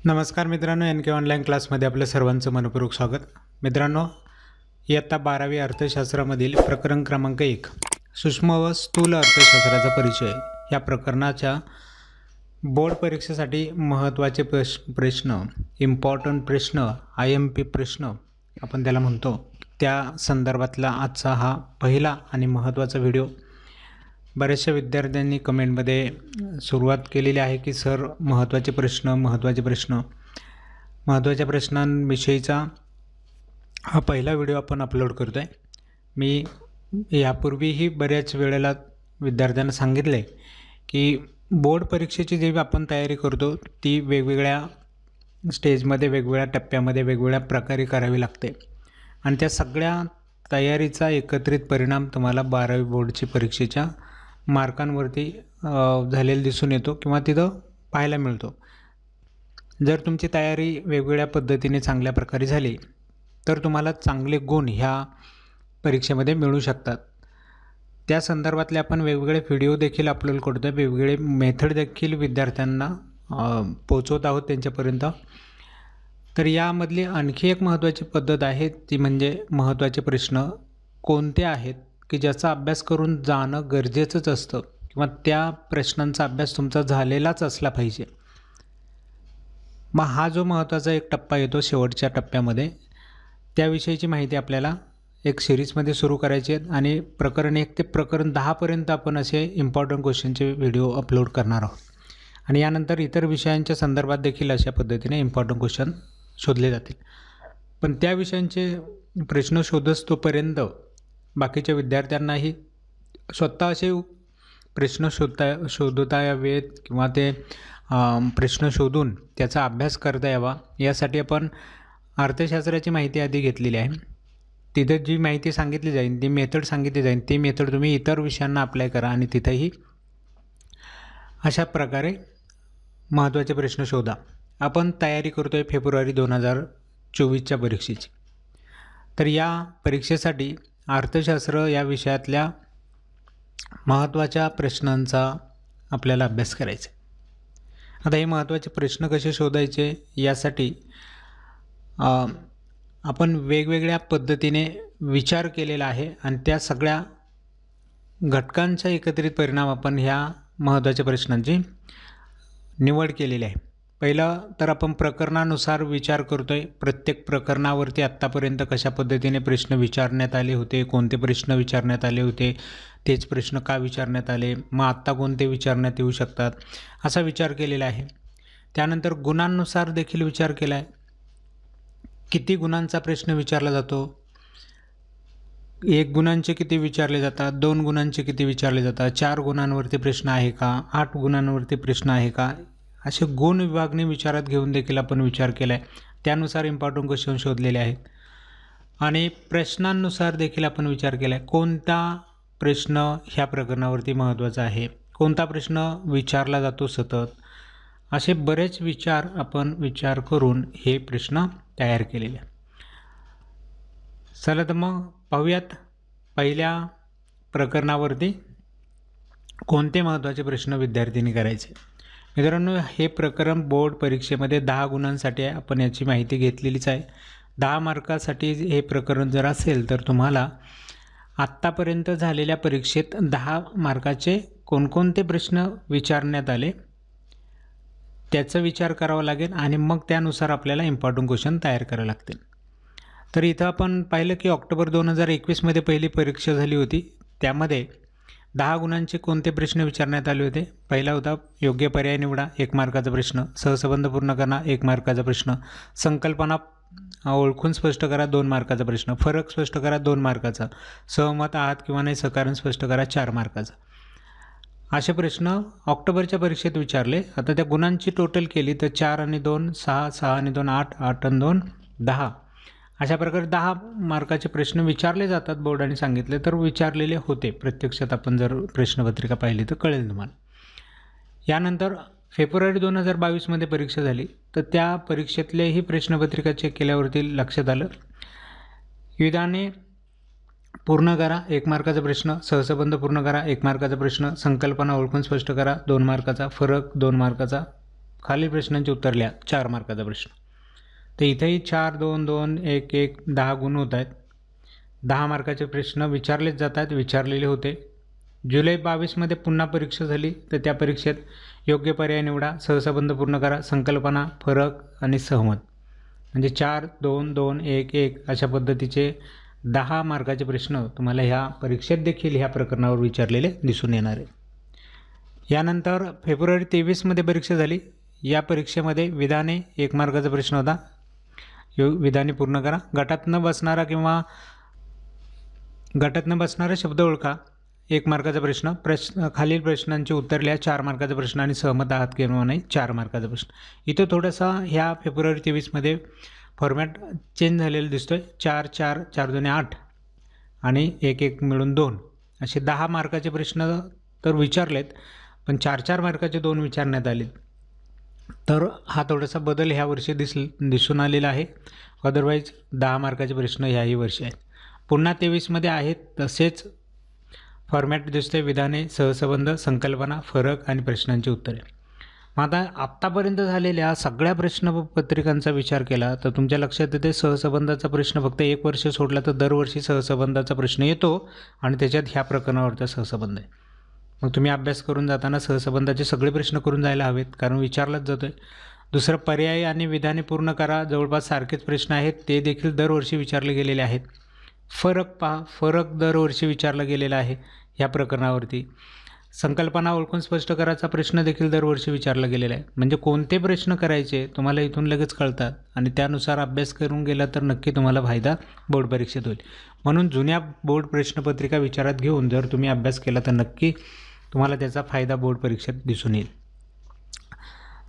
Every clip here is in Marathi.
नमस्कार मित्रांनो, एन के ऑनलाईन क्लासमध्ये आपलं सर्वांचं मनपूर्वक स्वागत. मित्रांनो, इयत्ता 12वी अर्थशास्त्रामधील प्रकरण क्रमांक 1 सूक्ष्म व स्थूल अर्थशास्त्राचा परिचय या प्रकरणाच्या बोर्ड परीक्षेसाठी महत्त्वाचे प्रश्न, इम्पॉर्टंट प्रश्न, IMP प्रश्न आपण त्याला म्हणतो, त्या संदर्भातला आजचा हा पहिला आणि महत्त्वाचा व्हिडिओ. बऱ्याचशा विद्यार्थ्यांनी कमेंटमध्ये सुरुवात केलेली आहे की सर महत्त्वाच्या प्रश्नांविषयीचा हा पहिला व्हिडिओ आपण अपलोड करतो आहे. मी यापूर्वीही बऱ्याच वेळेला विद्यार्थ्यांना सांगितलं आहे की बोर्ड परीक्षेची जी आपण तयारी करतो ती वेगवेगळ्या स्टेजमध्ये, वेगवेगळ्या टप्प्यामध्ये, वेगवेगळ्या प्रकारे करावी लागते आणि त्या सगळ्या तयारीचा एकत्रित परिणाम तुम्हाला 12वी बोर्डची परीक्षेच्या मार्कांवरती झालेला दिसून येतो किंवा तिथं पाहायला मिळतो. जर तुमची तयारी वेगवेगळ्या पद्धतीने चांगल्या प्रकारे झाली तर तुम्हाला चांगले गुण ह्या परीक्षेमध्ये मिळू शकतात. त्या संदर्भातले आपण वेगवेगळे व्हिडिओ देखील अपलोड करतो आहे, वेगवेगळे मेथड देखील विद्यार्थ्यांना पोचवत आहोत त्यांच्यापर्यंत. तर यामधली आणखी एक महत्त्वाची पद्धत आहे ती म्हणजे महत्त्वाचे प्रश्न कोणते आहेत की ज्याचा अभ्यास करून जाणं गरजेचंच असतं किंवा त्या प्रश्नांचा अभ्यास तुमचा झालेलाच असला पाहिजे. मग हा जो महत्त्वाचा एक टप्पा येतो शेवटच्या टप्प्यामध्ये, त्याविषयीची माहिती आपल्याला एक सिरीजमध्ये सुरू करायची आहे आणि प्रकरण 1 ते प्रकरण 10पर्यंत आपण असे इम्पॉर्टंट क्वेश्चनचे व्हिडिओ अपलोड करणार आहोत आणि यानंतर इतर विषयांच्या संदर्भात देखील अशा पद्धतीने इम्पॉर्टंट क्वेश्चन शोधले जातील. पण त्या विषयांचे प्रश्न शोधतोपर्यंत बाकीच्या विद्यार्थ्यांनाही स्वतः असे प्रश्न शोधता यावेत किंवा ते प्रश्न शोधून त्याचा अभ्यास करता यावा यासाठी आपण अर्थशास्त्राची माहिती आधी घेतलेली आहे. तिथं जी माहिती सांगितली जाईल, ती मेथड सांगितली जाईल, ती मेथड तुम्ही इतर विषयांना अप्लाय करा आणि तिथंही अशा प्रकारे महत्त्वाचे प्रश्न शोधा. आपण तयारी करतो आहे फेब्रुवारी 2024च्या परीक्षेची. तर या परीक्षेसाठी अर्थशास्त्र या विषयातल्या महत्त्वाच्या प्रश्नांचा आपल्याला अभ्यास करायचा. आता हे महत्त्वाचे प्रश्न कसे शोधायचे यासाठी आपण वेगवेगळ्या पद्धतीने विचार केलेला आहे आणि त्या सगळ्या घटकांचा एकत्रित परिणाम आपण ह्या महत्त्वाच्या प्रश्नांची निवड केलेली आहे. पहिलं तर आपण प्रकरणानुसार विचार करतो आहे. प्रत्येक प्रकरणावरती आत्तापर्यंत कशा पद्धतीने प्रश्न विचारण्यात आले होते, कोणते प्रश्न विचारण्यात आले होते, तेच प्रश्न का विचारण्यात आले, मग आत्ता कोणते विचारण्यात येऊ शकतात, असा विचार केलेला आहे. त्यानंतर गुणांनुसार देखील विचार केला आहे. किती गुणांचा प्रश्न विचारला जातो, 1 गुणांचे किती विचारले जातात, 2 गुणांचे किती विचारले जातात, 4 गुणांवरती प्रश्न आहे का, 8 गुणांवरती प्रश्न आहे का, असे गुण विभागणी विचारात घेऊन देखील आपण विचार केला आहे. त्यानुसार इम्पॉर्टंट क्वेश्चन शोधलेले आहेत आणि प्रश्नांनुसार देखील आपण विचार केला आहे. कोणता प्रश्न ह्या प्रकरणावरती महत्त्वाचा आहे, कोणता प्रश्न विचारला जातो सतत, असे बरेच विचार करून हे प्रश्न तयार केलेले आहे. चला तर मग पाहूयात पहिल्या प्रकरणावरती कोणते महत्त्वाचे प्रश्न विद्यार्थ्यांनी करायचे. मित्रांनो, हे प्रकरण बोर्ड परीक्षेमध्ये 10 गुणांसाठी आहे. आपण याची माहिती घेतलेलीच आहे. 10 मार्कासाठी हे प्रकरण जर असेल तर तुम्हाला आत्तापर्यंत झालेल्या परीक्षेत 10 मार्काचे कोणकोणते प्रश्न विचारण्यात आले त्याचा विचार करावा लागेल आणि मग त्यानुसार आपल्याला इम्पॉर्टंट क्वेश्चन तयार करावे लागतील. तर इथं आपण पाहिलं की ऑक्टोबर 2021मध्ये पहिली परीक्षा झाली होती. त्यामध्ये 10 गुणांचे कोणते प्रश्न विचारण्यात आले होते. पहिला होता योग्य पर्याय निवडा, 1 मार्काचा प्रश्न. सहसंबंध पूर्ण करा, 1 मार्काचा प्रश्न. संकल्पना ओळखून स्पष्ट करा, 2 मार्काचा प्रश्न. फरक स्पष्ट करा, 2 मार्काचा. सहमत आहात किंवा नाही सकारण स्पष्ट करा, 4 मार्काचा. असे प्रश्न ऑक्टोबरच्या परीक्षेत विचारले. आता त्या गुणांची टोटल केली तर 4 आणि 2 6, 6 आणि 2 8, 8 आणि 2 10, अशा प्रकारे 10 मार्काचे प्रश्न विचारले जातात बोर्डाने सांगितले तर विचारलेले होते. प्रत्यक्षात आपण जर प्रश्नपत्रिका पाहिली तर कळेल तुम्हाला. यानंतर फेब्रुवारी 2022मध्ये परीक्षा झाली तर त्या परीक्षेतलेही प्रश्नपत्रिका चेक केल्यावरती लक्षात आलं विधाने पूर्ण करा, 1 मार्काचा प्रश्न. सहसंबंध पूर्ण करा, 1 मार्काचा प्रश्न. संकल्पना ओळखून स्पष्ट करा, 2 मार्काचा. फरक 2 मार्काचा. खालील प्रश्नांची उत्तर लिहा 4 मार्काचा प्रश्न. तर इथेही 4 2 2 1 1 10 गुण होत आहेत. 10 मार्काचे प्रश्न विचारलेच जातात, विचारलेले होते. जुलै 22मध्ये पुन्हा परीक्षा झाली, तर त्या परीक्षेत योग्य पर्याय निवडा, सहसंबंध पूर्ण करा, संकल्पना, फरक आणि सहमत, म्हणजे 4 2 2 1 1 अशा पद्धतीचे 10 मार्काचे प्रश्न तुम्हाला ह्या परीक्षेत देखील ह्या प्रकरणावर विचारलेले दिसून येणार आहे. यानंतर फेब्रुवारी 23मध्ये परीक्षा झाली. या परीक्षेमध्ये विधाने 1 मार्काचा प्रश्न होता. विधाने पूर्ण करा. गटात न बसणारा शब्द ओळखा, 1 मार्काचा प्रश्न. खालील प्रश्नांची उत्तर लिहा, 4 मार्काचा प्रश्न. आणि सहमत आहात किंवा नाही, 4 मार्काचा प्रश्न. इथं थोडासा ह्या फेब्रुवारी 23मध्ये फॉर्मॅट चेंज झालेला दिसतोय. 4 4 4 2 8 आणि 1 1 मिळून 2 असे 10 मार्काचे प्रश्न तर विचारलेत, पण 4 4 मार्काचे 2 विचारण्यात आले. तर हा थोडासा बदल ह्या वर्षी दिसून आलेला आहे. अदरवाईज 10 मार्काचे प्रश्न ह्याही वर्षी आहेत. पुन्हा 23मध्ये आहेत तसेच फॉर्मॅट दिसतोय. विधाने, सहसंबंध, संकल्पना, फरक आणि प्रश्नांची उत्तरे. मग आता आत्तापर्यंत झालेल्या सगळ्या प्रश्नपत्रिकांचा विचार केला तर तुमच्या लक्षात येते सहसंबंधाचा प्रश्न फक्त 1 वर्ष सोडला तर दरवर्षी सहसंबंधाचा प्रश्न येतो आणि त्याच्यात ह्या प्रकरणावरचा सहसंबंध आहे. मग तुम्ही अभ्यास करून जाताना सहसंबंधाचे सगळे प्रश्न करून जायला हवेत, कारण विचारलाच जातो आहे. दुसरं, पर्याय आणि विधाने पूर्ण करा, जवळपास सारखेच प्रश्न आहेत, ते देखील दरवर्षी विचारले गेलेले आहेत. फरक पहा, फरक दरवर्षी विचारला गेलेला आहे ह्या प्रकरणावरती. संकल्पना ओळखून स्पष्ट करायचा प्रश्न देखील दरवर्षी विचारला गेलेला आहे. म्हणजे कोणते प्रश्न करायचे तुम्हाला इथून लगेच कळतात आणि त्यानुसार अभ्यास करून गेला तर नक्की तुम्हाला फायदा बोर्ड परीक्षेत होईल. म्हणून जुन्या बोर्ड प्रश्नपत्रिका विचारात घेऊन जर तुम्ही अभ्यास केला तर नक्की तुम्हाला त्याचा फायदा बोर्ड परीक्षेत दिसून येईल.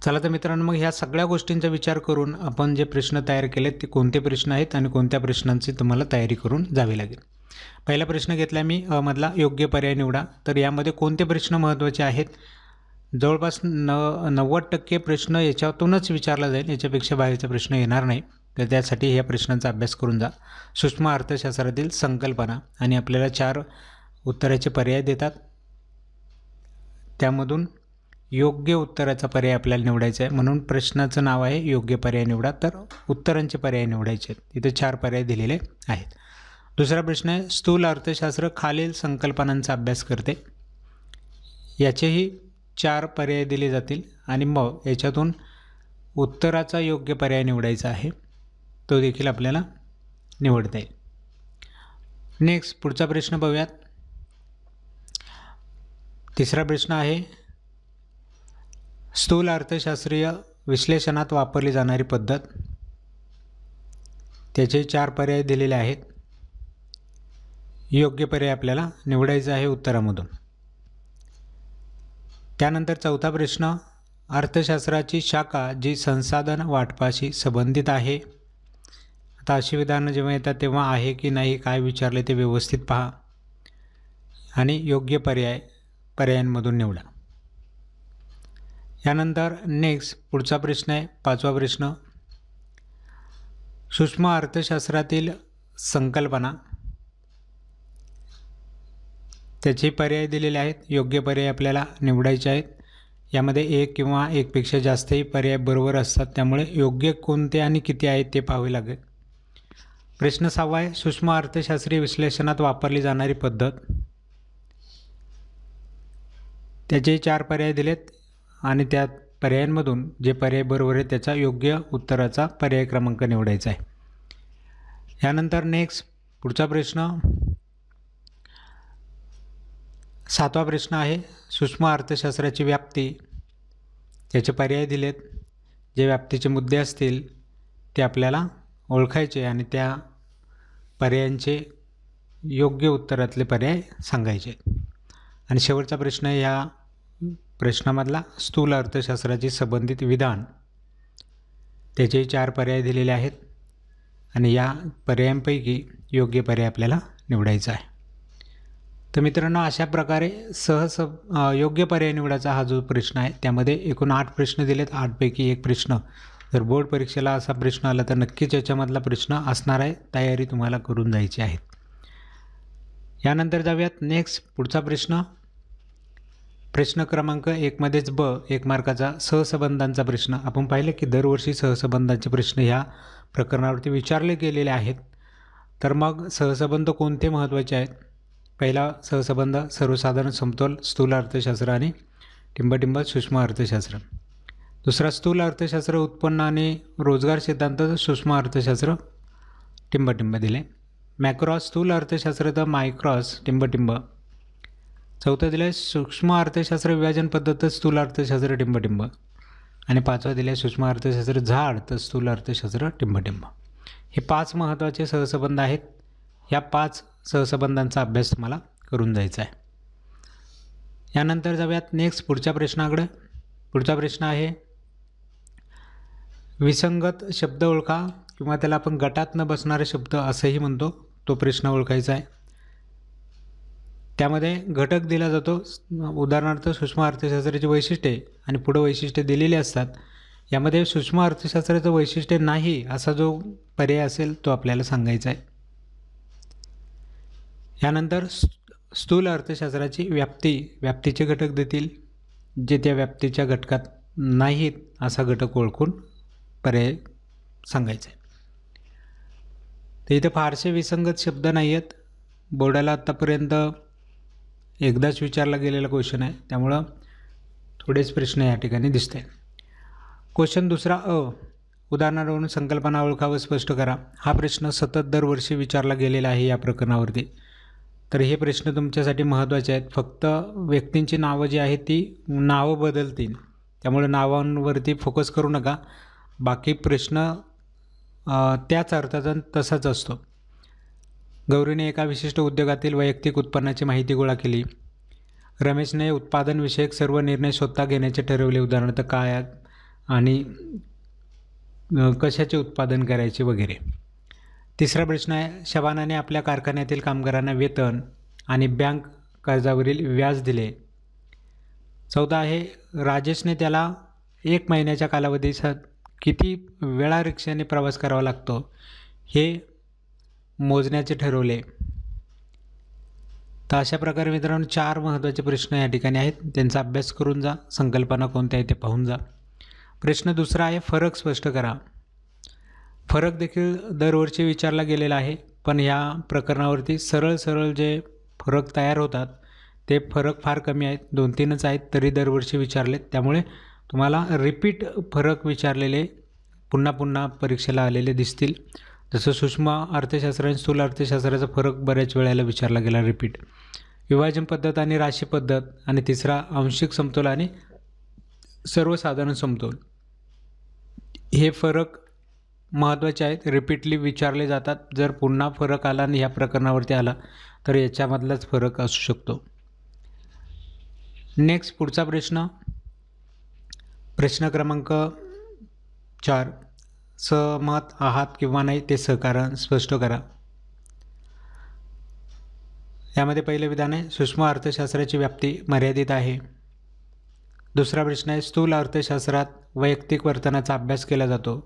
चला तर मित्रांनो, मग ह्या सगळ्या गोष्टींचा विचार करून आपण जे प्रश्न तयार केलेत ते कोणते प्रश्न आहेत आणि कोणत्या प्रश्नांची तुम्हाला तयारी करून जावी लागेल. पहिला प्रश्न घेतला मी मधला, योग्य पर्याय निवडा. तर यामध्ये कोणते प्रश्न महत्त्वाचे आहेत? जवळपास 90% प्रश्न याच्यातूनच विचारला जाईल, याच्यापेक्षा बाहेरचा प्रश्न येणार नाही. तर त्यासाठी ह्या प्रश्नांचा अभ्यास करून जा. सूक्ष्म अर्थशास्त्रातील संकल्पना आणि आपल्याला 4 उत्तराचे पर्याय देतात, त्यामधून योग्य उत्तराचा पर्याय आपल्याला निवडायचा आहे. म्हणून प्रश्नाचं नाव आहे योग्य पर्याय निवडा. तर उत्तरांचे पर्याय निवडायचे आहेत. इथे 4 पर्याय दिलेले आहेत. दुसरा प्रश्न आहे, स्थूल अर्थशास्त्र खालील संकल्पनांचा अभ्यास करते. याचेही 4 पर्याय दिले जातील आणि मग याच्यातून उत्तराचा योग्य पर्याय निवडायचा आहे, तो देखील आपल्याला निवडता येईल. नेक्स्ट पुढचा प्रश्न बघूयात. तिसरा प्रश्न आहे, स्थूल अर्थशास्त्रीय विश्लेषणात वापरली जाणारी पद्धत. त्याचे 4 पर्याय दिलेले आहेत. योग्य पर्याय आपल्याला निवडायचा आहे उत्तरामधून. त्यानंतर चौथा प्रश्न, अर्थशास्त्राची शाखा जी संसाधन वाटपाशी संबंधित आहे. आता अशी विधानं जेव्हा येतात तेव्हा आहे की नाही काय विचारले ते व्यवस्थित पहा आणि योग्य पर्यायांमधून निवडा. यानंतर नेक्स्ट पुढचा प्रश्न आहे, 5वा प्रश्न, सूक्ष्म अर्थशास्त्रातील संकल्पना. त्याचे पर्याय दिलेले आहेत. योग्य पर्याय आपल्याला निवडायचे आहेत. यामध्ये 1 किंवा 1 पेक्षा जास्तही पर्याय बरोबर असतात, त्यामुळे योग्य कोणते आणि किती आहेत ते पाहावे लागेल. प्रश्न 6वा आहे, सूक्ष्म अर्थशास्त्रीय विश्लेषणात वापरली जाणारी पद्धत. त्याचे 4 पर्याय दिलेत आणि त्या पर्यायांमधून जे पर्याय बरोबर आहे त्याचा योग्य उत्तराचा पर्याय क्रमांक निवडायचा आहे. यानंतर नेक्स्ट पुढचा प्रश्न 7वा प्रश्न आहे, सूक्ष्म अर्थशास्त्राची व्याप्ती. त्याचे पर्याय दिलेत. जे व्याप्तीचे मुद्दे असतील ते आपल्याला ओळखायचे आणि त्या पर्यायांचे योग्य उत्तरातले पर्याय सांगायचे. आणि शेवटचा प्रश्न आहे ह्या प्रश्नामधला, स्थूल अर्थशास्त्राची संबंधित विधान. त्याचे 4 पर्याय दिलेले आहेत आणि या पर्यायांपैकी योग्य पर्याय आपल्याला निवडायचा आहे. तर मित्रांनो, अशा प्रकारे योग्य पर्याय निवडायचा हा जो प्रश्न आहे त्यामध्ये एकूण 8 प्रश्न दिलेत. 8 पैकी 1 प्रश्न जर बोर्ड परीक्षेला असा प्रश्न आला तर नक्कीच याच्यामधला प्रश्न असणार आहे. तयारी तुम्हाला करून जायची आहे. यानंतर जाऊयात नेक्स्ट पुढचा प्रश्न, प्रश्न क्रमांक 1मध्येच ब 1 मार्काचा सहसंबंधांचा प्रश्न. आपण पाहिलं की दरवर्षी सहसंबंधांचे प्रश्न ह्या प्रकरणावरती विचारले गेलेले आहेत. तर मग सहसंबंध कोणते महत्त्वाचे आहेत? पहिला सहसंबंध सर्वसाधारण समतोल स्थूल अर्थशास्त्र आणि टिंबटिंब सूक्ष्म अर्थशास्त्र. दुसरा स्थूल अर्थशास्त्र उत्पन्न आणि रोजगार सिद्धांत सूक्ष्म अर्थशास्त्र टिंबटिंब दिले. मॅक्रॉस स्थूल अर्थशास्त्र तर मायक्रॉस टिंबटिंब. चौथा दिलं आहे सूक्ष्म अर्थशास्त्र विभाजन पद्धत स्थूल अर्थशास्त्र टिंबटिंब. आणि पाचवा दिलं आहे सूक्ष्म अर्थशास्त्र झाड तर स्थूल अर्थशास्त्र टिंबटिंब. हे 5 महत्त्वाचे सहसंबंध आहेत. ह्या 5 सहसंबंधांचा अभ्यास तुम्हाला करून जायचा आहे. यानंतर जाऊयात नेक्स्ट पुढच्या प्रश्नाकडे. पुढचा प्रश्न आहे विसंगत शब्द ओळखा किंवा त्याला आपण गटात न बसणारे शब्द असंही म्हणतो. तो प्रश्न ओळखायचा आहे. त्यामध्ये घटक दिला जातो. उदाहरणार्थ सूक्ष्म अर्थशास्त्राची वैशिष्ट्ये आणि पुढं वैशिष्ट्ये दिलेली असतात. यामध्ये सूक्ष्म अर्थशास्त्राचं वैशिष्ट्य नाही असा जो पर्याय असेल तो आपल्याला सांगायचा आहे. यानंतर स्थूल अर्थशास्त्राची व्याप्तीचे घटक देतील जे त्या व्याप्तीच्या घटकात नाहीत असा घटक ओळखून पर्याय सांगायचा आहे. तर इथं फारसे विसंगत शब्द नाही आहेत. बोर्डाला आत्तापर्यंत एकदाच विचारला गेलेला क्वेश्चन आहे त्यामुळं थोडेच प्रश्न या ठिकाणी दिसत आहेत. क्वेश्चन दुसरा उदाहरणावरून संकल्पना ओळखा व स्पष्ट करा. हा प्रश्न सतत दरवर्षी विचारला गेलेला आहे या प्रकरणावरती. तर हे प्रश्न तुमच्यासाठी महत्त्वाचे आहेत. फक्त व्यक्तींची नावं जी आहेत ती नावं बदलतील त्यामुळे नावांवरती फोकस करू नका. बाकी प्रश्न त्याच अर्थाचा तसाच असतो. गौरीने एका विशिष्ट उद्योगातील वैयक्तिक उत्पन्नाची माहिती गोळा केली. रमेशने उत्पादनविषयक सर्व निर्णय स्वतः घेण्याचे ठरवले. उदाहरणार्थ काय आणि कशाचे उत्पादन करायचे वगैरे. तिसरा प्रश्न आहे शबानाने आपल्या कारखान्यातील कामगारांना वेतन आणि बँक कर्जावरील व्याज दिले. चौथा आहे राजेशने त्याला 1 महिन्याच्या कालावधीत किती वेळा रिक्षाने प्रवास करावा लागतो हे मोजण्याचे ठरवले. तर अशा प्रकारे मित्रांनो 4 महत्त्वाचे प्रश्न या ठिकाणी आहेत. त्यांचा अभ्यास करून जा. संकल्पना कोणत्या आहे ते पाहून जा. प्रश्न दुसरा आहे फरक स्पष्ट करा. फरक देखील दरवर्षी विचारला गेलेला आहे पण ह्या प्रकरणावरती सरळ जे फरक तयार होतात ते फरक फार कमी आहेत. 2-3च आहेत तरी दरवर्षी विचारलेत. त्यामुळे तुम्हाला रिपीट फरक विचारलेले पुन्हा परीक्षेला आलेले दिसतील. जसं सूक्ष्म अर्थशास्त्र आणि स्थूल अर्थशास्त्राचा फरक बऱ्याच वेळेला विचारला गेला रिपीट. विभाजन पद्धत आणि राशी पद्धत आणि तिसरा आंशिक समतोल आणि सर्वसाधारण समतोल. हे फरक महत्त्वाचे आहेत. रिपीटली विचारले जातात. जर पुन्हा फरक आला आणि ह्या प्रकरणावरती आला तर याच्यामधलाच फरक असू शकतो. नेक्स्ट पुढचा प्रश्न. प्रश्न क्रमांक 4. सहमत आहात किंवा नाही ते सहकारण स्पष्ट करा. यामध्ये पहिलं विधान आहे सूक्ष्म अर्थशास्त्राची व्याप्ती मर्यादित आहे. दुसरा प्रश्न आहे स्थूल अर्थशास्त्रात वैयक्तिक वर्तनाचा अभ्यास केला जातो.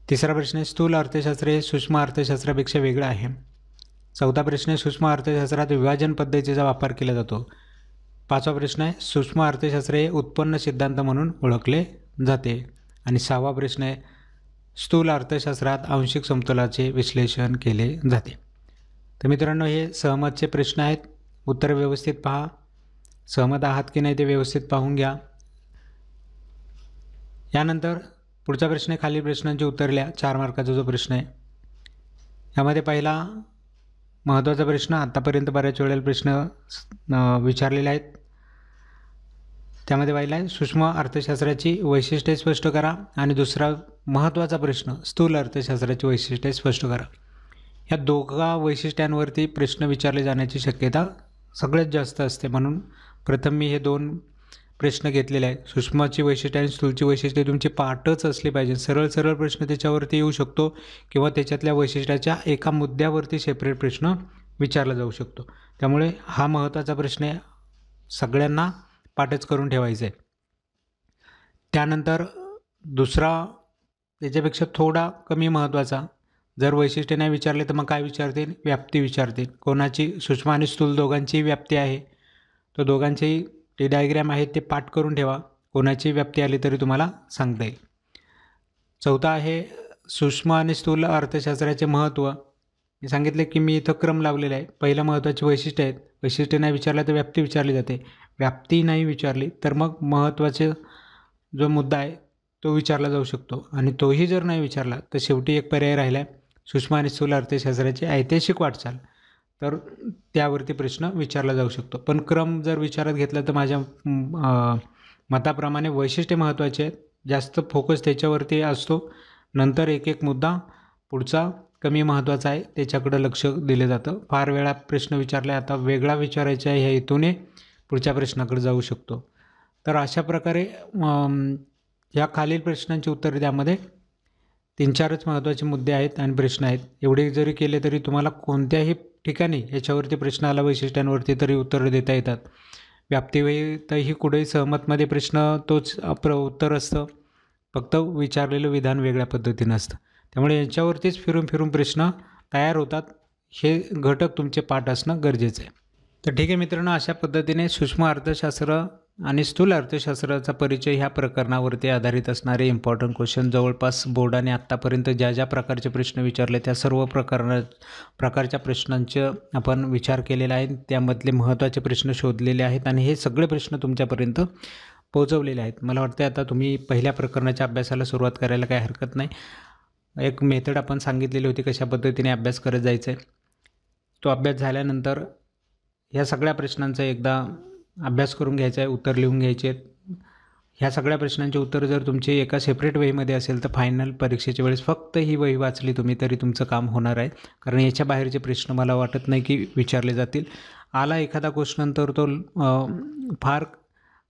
तिसरा प्रश्न आहे स्थूल अर्थशास्त्र हे सूक्ष्म अर्थशास्त्रापेक्षा वेगळं आहे. चौथा प्रश्न आहे सूक्ष्म अर्थशास्त्रात विभाजन पद्धतीचा वापर केला जातो. पाचवा प्रश्न आहे सूक्ष्म अर्थशास्त्र हे उत्पन्न सिद्धांत म्हणून ओळखले जाते. आणि 6वा प्रश्न आहे स्थूल अर्थशास्त्रात आंशिक समतोलाचे विश्लेषण केले जाते. तर मित्रांनो हे सहमतचे प्रश्न आहेत. उत्तर व्यवस्थित पहा. सहमत आहात की नाही ते व्यवस्थित पाहून घ्या. यानंतर पुढचा प्रश्न आहे खालील प्रश्नांची उत्तरल्या 4 मार्काचा जो प्रश्न आहे. यामध्ये पहिला महत्त्वाचा प्रश्न आत्तापर्यंत बऱ्याच वेळेला प्रश्न विचारलेले आहेत. त्यामध्ये पहिला आहे सूक्ष्म अर्थशास्त्राची वैशिष्ट्ये स्पष्ट करा. आणि दुसरा महत्त्वाचा प्रश्न स्थूल अर्थशास्त्राची वैशिष्ट्ये स्पष्ट करा. या दोघा वैशिष्ट्यांवरती प्रश्न विचारले जाण्याची शक्यता सगळ्यात जास्त असते. म्हणून प्रथम मी हे 2 प्रश्न घेतलेले आहेत. सूक्ष्मची वैशिष्ट्ये आणि स्थूलची वैशिष्ट्ये तुमची पाठच असली पाहिजे. सरळ प्रश्न त्याच्यावरती येऊ शकतो किंवा त्याच्यातल्या वैशिष्ट्याच्या एका मुद्द्यावरती सेपरेट प्रश्न विचारला जाऊ शकतो. त्यामुळे हा महत्त्वाचा प्रश्न आहे. सगळ्यांना पाठच करून ठेवायचं आहे. त्यानंतर दुसरा त्याच्यापेक्षा थोडा कमी महत्त्वाचा जर वैशिष्ट्ये नाही विचारले तर मग काय विचारतील व्याप्ती विचारतील. कोणाची सूक्ष्म आणि स्थूल दोघांचीही व्याप्ती आहे. तो दोघांचीही ते डायग्रॅम आहेत ते पाठ करून ठेवा. कोणाची व्याप्ती आली तरी तुम्हाला सांगता येईल. चौथा आहे सूक्ष्म आणि स्थूल अर्थशास्त्राचे महत्त्व. मी सांगितले की मी इथं क्रम लावलेला आहे. पहिलं महत्त्वाचे वैशिष्ट्य आहेत. वैशिष्ट्य नाही विचारलं तर व्याप्ती विचारली जाते. व्याप्ती नाही विचारली तर मग महत्त्वाचे जो मुद्दा आहे तो विचारला जाऊ शकतो. आणि तोही जर नाही विचारला तर शेवटी एक पर्याय राहिला आहे सूक्ष्म आणि स्थूल अर्थशास्त्राची ऐतिहासिक वाटचाल. तर त्यावरती प्रश्न विचारला जाऊ शकतो. पण क्रम जर विचारात घेतला तर माझ्या मताप्रमाणे वैशिष्ट्य महत्त्वाचे आहेत. जास्त फोकस त्याच्यावरती असतो. नंतर एक एक मुद्दा पुढचा कमी महत्त्वाचा आहे त्याच्याकडं लक्ष दिलं जातं. फार वेळा प्रश्न विचारला आता वेगळा विचारायचा ह्या हेतूने पुढच्या प्रश्नाकडे जाऊ शकतो. तर अशा प्रकारे या खालील प्रश्नांची उत्तरे त्यामध्ये 3-4च महत्त्वाचे मुद्दे आहेत आणि प्रश्न आहेत. एवढे जरी केले तरी तुम्हाला कोणत्याही ठिकाणी याच्यावरती प्रश्नाला वैशिष्ट्यांवरती तरी उत्तरं देता येतात. व्याप्तीतही कुठेही सहमतमध्ये प्रश्न तोच उत्तर असतं. फक्त विचारलेलं विधान वेगळ्या पद्धतीनं असतं. त्यामुळे याच्यावरतीच फिरून फिरून प्रश्न तयार होतात. हे घटक तुमचे पाठ असणं गरजेचं आहे. तर ठीक आहे मित्रांनो, अशा पद्धतीने सूक्ष्म अर्थशास्त्र आणि स्थूल अर्थशास्त्राचा परिचय ह्या प्रकरणावरती आधारित असणारे इम्पॉर्टंट क्वेश्चन जवळपास बोर्डाने आत्तापर्यंत ज्या ज्या प्रकारचे प्रश्न विचारले त्या सर्व प्रकारच्या प्रश्नांचं आपण विचार केलेला आहे. त्यामधले महत्त्वाचे प्रश्न शोधलेले आहेत आणि हे सगळे प्रश्न तुमच्यापर्यंत पोहोचवलेले आहेत. मला वाटतं आता तुम्ही पहिल्या प्रकरणाच्या अभ्यासाला सुरुवात करायला काही हरकत नाही. एक मेथड आपण सांगितलेली होती कशा पद्धतीने अभ्यास करत जायचं आहे. तो अभ्यास झाल्यानंतर ह्या सगळ्या प्रश्नांचा एकदा अभ्यास करून घ्यायचा आहे. उत्तर लिहून घ्यायचे आहेत. ह्या सगळ्या प्रश्नांचे उत्तर जर तुमची एका सेपरेट वहीमध्ये असेल तर फायनल परीक्षेच्या वेळेस फक्त ही वही वाचली तुम्ही तरी तुमचं काम होणार आहे. कारण याच्या बाहेरचे प्रश्न मला वाटत नाही की विचारले जातील. आला एखादा क्वेश्चन तर तो फार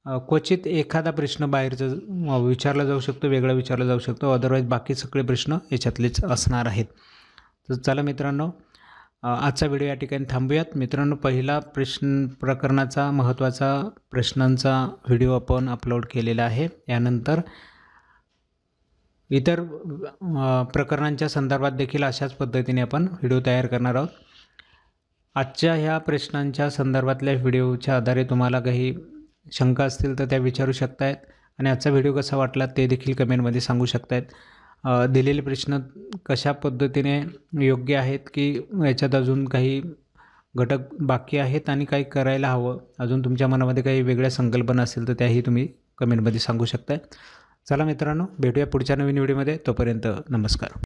क्वचित एखादा प्रश्न बाहेरचा विचारला जाऊ शकतो, वेगळा विचारला जाऊ शकतो. अदरवाईज बाकी सगळे प्रश्न याच्यातलेच असणार आहेत. तर चला मित्रांनो, आजचा व्हिडिओ या ठिकाणी थांबूयात. मित्रांनो, पहिला प्रकरणाचा महत्त्वाचा प्रश्नांचा व्हिडिओ आपण अपलोड केलेला आहे. यानंतर इतर प्रकरणांच्या संदर्भात देखील अशाच पद्धतीने आपण व्हिडिओ तयार करणार आहोत. आजच्या ह्या प्रश्नांच्या संदर्भातल्या व्हिडिओच्या आधारे तुम्हाला काही शंका असतील तर त्या विचारू शकतायत आणि आजचा व्हिडिओ कसा वाटला ते देखील कमेंटमध्ये सांगू शकतायत. दिलेले प्रश्न कशा पद्धतीने योग्य आहेत की याच्यात अजून काही घटक बाकी आहेत आणि काही करायला हवं, अजून तुमच्या मनामध्ये काही वेगळ्या संकल्पना असतील तर त्याही तुम्ही कमेंटमध्ये सांगू शकताय. चला मित्रांनो, भेटूया पुढच्या नवीन व्हिडिओमध्ये. तोपर्यंत नमस्कार.